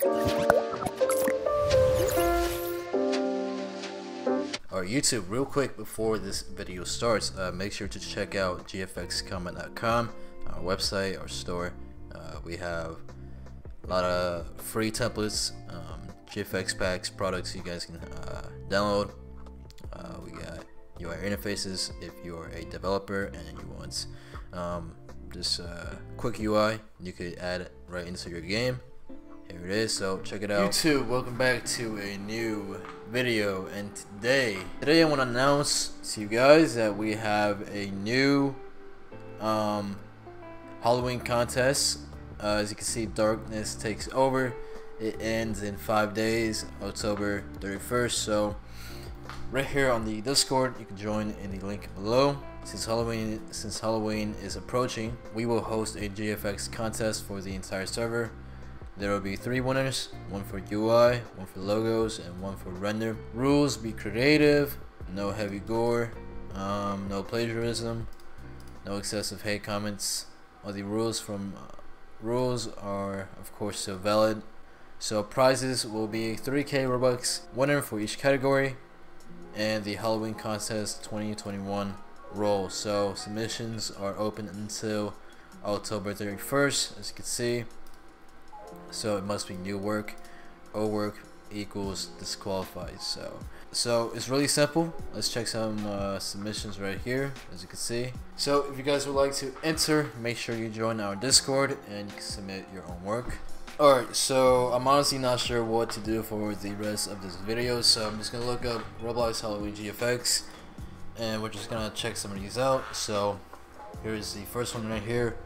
Alright, YouTube, real quick before this video starts, make sure to check out gfxcombat.com, our website, our store. We have a lot of free templates, GFX packs, products you guys can download. We got UI interfaces if you're a developer and you want just quick UI you could add it right into your game. Here it is, so check it out. YouTube, welcome back to a new video, and today I want to announce to you guys that we have a new Halloween contest. As you can see, Darkness Takes Over. It ends in 5 days, October 31st. So right here on the Discord, you can join in the link below. Since Halloween is approaching, we will host a GFX contest for the entire server. There will be 3 winners, one for UI, one for logos, and one for render. Rules: be creative, no heavy gore, no plagiarism, no excessive hate comments. All the rules are of course still valid. So prizes will be 3K Robux, winner for each category, and the Halloween contest 2021 role. So submissions are open until October 31st, as you can see. So it must be new work. Old work equals disqualified. So it's really simple. Let's check some submissions right here, as you can see. So if you guys would like to enter, make sure you join our Discord and you can submit your own work. Alright, so I'm honestly not sure what to do for the rest of this video, so I'm just gonna look up ROBLOX Halloween GFX and we're just gonna check some of these out. So here's the first one right here.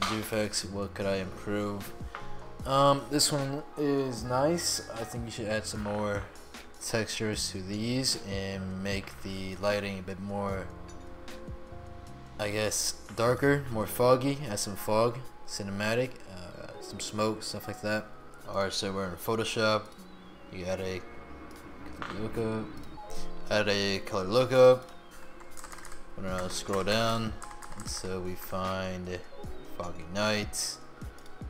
GFX, what could I improve? This one is nice. I think you should add some more textures to these and make the lighting a bit more, I guess, darker, more foggy. Add some fog, cinematic, some smoke, stuff like that. Alright, so we're in Photoshop. You add a lookup, color lookup. We're gonna scroll down until we find foggy night.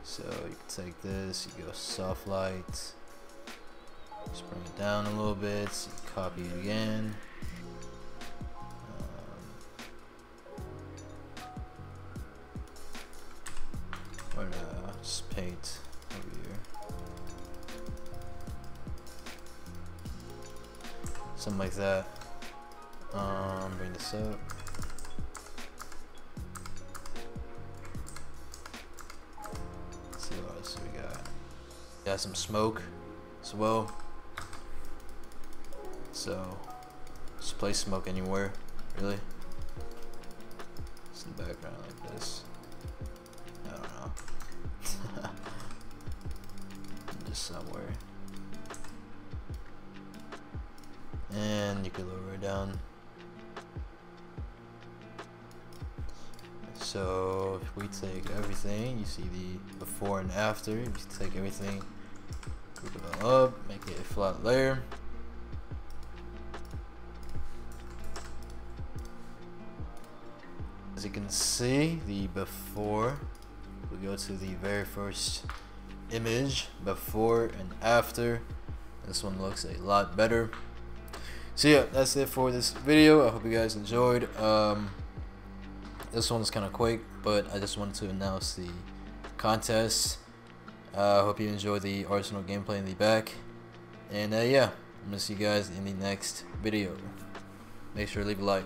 So you can take this, you go soft light, just bring it down a little bit, so you copy it again. Or just paint over here, something like that. Bring this up. So we got some smoke as well. So just place smoke anywhere, really. Just in the background like this. I don't know. Just somewhere. And you can lower it down. So if we take everything, you see the before and after. If you take everything, group it all up, make it a flat layer. As you can see, the before, we go to the very first image, before and after. This one looks a lot better. So yeah, that's it for this video. I hope you guys enjoyed. This one's kind of quick, but I just wanted to announce the contest. I hope you enjoyed the Arsenal gameplay in the back. And yeah, I'm gonna see you guys in the next video. Make sure to leave a like.